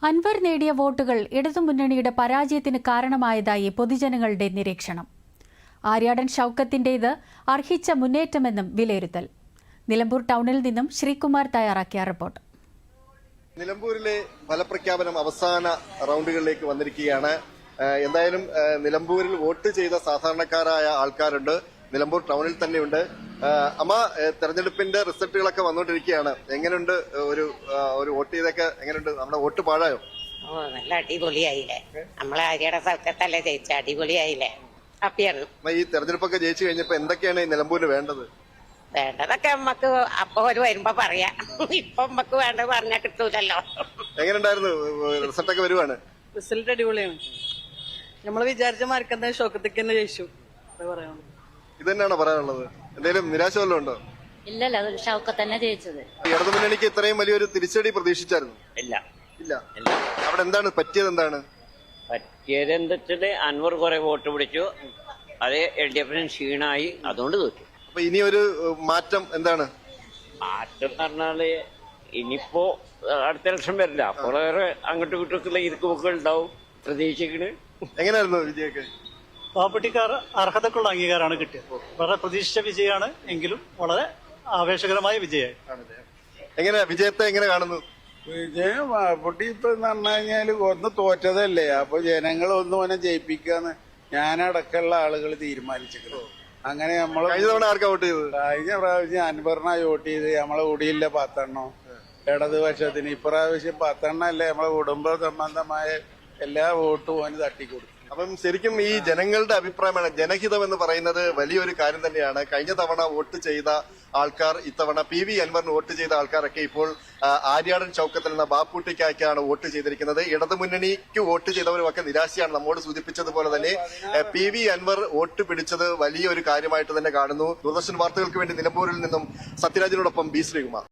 അൻവർ നേടിയ വോട്ടുകൾ ഇടതുമുന്നണിയുടെ പരാജയത്തിന് കാരണമായതായി പൊതുജനങ്ങളുടെ നിരീക്ഷണം. ആര്യാടൻ ഷൌക്കത്തിന്റേത് അർഹിച്ച മുന്നേറ്റമെന്നും വിലയിരുത്തൽ. നിലമ്പൂർ ടൗണിൽ നിന്നും ശ്രീകുമാർ തയ്യാറാക്കിയ റിപ്പോർട്ട്. നിലമ്പൂരിലെ ഫലപ്രഖ്യാപനം അവസാന റൗണ്ടുകളിലേക്ക് വന്നിരിക്കുകയാണ്. എന്തായാലും നിലമ്പൂരിൽ വോട്ട് ചെയ്ത സാധാരണക്കാരായ ആൾക്കാരുണ്ട്, നിലമ്പൂർ ടൗണിൽ തന്നെയുണ്ട്. അമ്മ, തെരഞ്ഞെടുപ്പിന്റെ റിസൾട്ടുകളൊക്കെ വന്നുകൊണ്ടിരിക്കുകയാണ്. എങ്ങനെയുണ്ട് ഒരു വോട്ട് ചെയ്തൊക്കെ എങ്ങനെയുണ്ട്? നമ്മുടെ വോട്ട് പാഴായോ? നല്ല അടിപൊളിയായില്ലേ. നമ്മളെ ആര്യയുടെ സ്ഥലത്തല്ലേ ജയിച്ച, അടിപൊളിയായില്ലേ, ഹാപ്പിയാണ്. ഈ തെരഞ്ഞെടുപ്പൊക്കെ ജയിച്ചു കഴിഞ്ഞപ്പോ എന്തൊക്കെയാണ് ഈ നിലമ്പൂരിന് വേണ്ടത്? വേണ്ടതൊക്കെ നമ്മക്ക് അപ്പൊ ഒരു വരുമ്പോ പറയാം. ഇപ്പൊ നമ്മക്ക് വേണ്ടത് പറഞ്ഞാൽ കിട്ടൂലല്ലോ. എങ്ങനെയുണ്ടായിരുന്നു റിസൾട്ടൊക്കെ വരുവാണ്? റിസൾട്ട് അടിപൊളിയാണ്. നമ്മള് വിചാരിച്ച മാർക്കെന്താ ഷോക്കത്തേക്ക് തന്നെ ജയിച്ചു. ഇത് തന്നെയാണോ പറയാനുള്ളത്? എന്തെങ്കിലും നിരാശ വല്ലതും ഉണ്ടോ? ഇല്ലല്ല, ഷൗക്കത്ത് തന്നെ ജയിച്ചത്. ഇടതുമുന്നണിക്ക് ഇത്രയും വലിയൊരു തിരിച്ചടി പ്രതീക്ഷിച്ചായിരുന്നു? ഇല്ല. അവിടെ എന്താണ് പറ്റിയത്? പറ്റിയത് എന്താ വെച്ചാല് അൻവർ കുറെ വോട്ട് പിടിച്ചു, അത് LDF ക്ഷീണായി, അതുകൊണ്ട് തോറ്റു. അപ്പൊ ഇനിയൊരു മാറ്റം എന്താണ്? മാറ്റം എന്ന് പറഞ്ഞാല് ഇനിയിപ്പോ അടുത്ത ഇലക്ഷൻ വരില്ല, അപ്പോൾ അങ്ങോട്ടും ഇങ്ങോട്ടൊക്കെയുള്ള ഇരിക്കുമൊക്കെ ഉണ്ടാവും പ്രതീക്ഷിക്കണ്. എങ്ങനെയായിരുന്നു വിജയൊക്കെ? പാവപ്പെട്ടിക്കാർ അർഹതക്കുള്ള അംഗീകാരമാണ് കിട്ടിയത്. വളരെ പ്രതീക്ഷിച്ച വിജയമാണ്, എങ്കിലും വളരെ ആവേശകരമായ വിജയമായി. എങ്ങനെ വിജയത്തെ എങ്ങനെ കാണുന്നു? വിജയം പാവപ്പെട്ടി ഇപ്പൊ പറഞ്ഞു കഴിഞ്ഞാല് ഒന്ന് തോറ്റതല്ലേ, അപ്പൊ ജനങ്ങളൊന്നും അവനെ ജയിപ്പിക്കാന്ന് ഞാനടക്കമുള്ള ആളുകൾ തീരുമാനിച്ചിരുന്നു. അങ്ങനെ നമ്മള് കഴിഞ്ഞ തവണ ആർക്കാ വോട്ട് ചെയ്തത്? കഴിഞ്ഞ പ്രാവശ്യം അൻവറിനായി വോട്ട് ചെയ്ത് നമ്മളെ കൂടിയില്ല 10 ഇടതുപക്ഷത്തിന്. ഇപ്രാവശ്യം 10 അല്ലേ, നമ്മളെ കുടുംബ സംബന്ധമായ എല്ലാ വോട്ടും അവന് തട്ടിക്കൊടുത്തു. അപ്പം ശരിക്കും ഈ ജനങ്ങളുടെ അഭിപ്രായമാണ്, ജനഹിതം എന്ന് പറയുന്നത് വലിയൊരു കാര്യം തന്നെയാണ്. കഴിഞ്ഞ തവണ വോട്ട് ചെയ്ത ആൾക്കാർ ഇത്തവണ PV അൻവറിന് വോട്ട് ചെയ്ത ആൾക്കാരൊക്കെ ഇപ്പോൾ ആര്യാടൻ ഷൌക്കത്തിൽ എന്ന ബാപ്പുട്ടിക്കാണ് വോട്ട് ചെയ്തിരിക്കുന്നത്. ഇടതുമുന്നണിക്ക് വോട്ട് ചെയ്തവരുമൊക്കെ നിരാശയാണ്. നമ്മോട് സൂചിപ്പിച്ചതുപോലെ തന്നെ PV അൻവർ വോട്ട് പിടിച്ചത് വലിയൊരു കാര്യമായിട്ട് തന്നെ കാണുന്നു. ദൂരദർശൻ വാർത്തകൾക്ക് വേണ്ടി നിലമ്പൂരിൽ നിന്നും സത്യരാജിനോടൊപ്പം B. ശ്രീകുമാർ.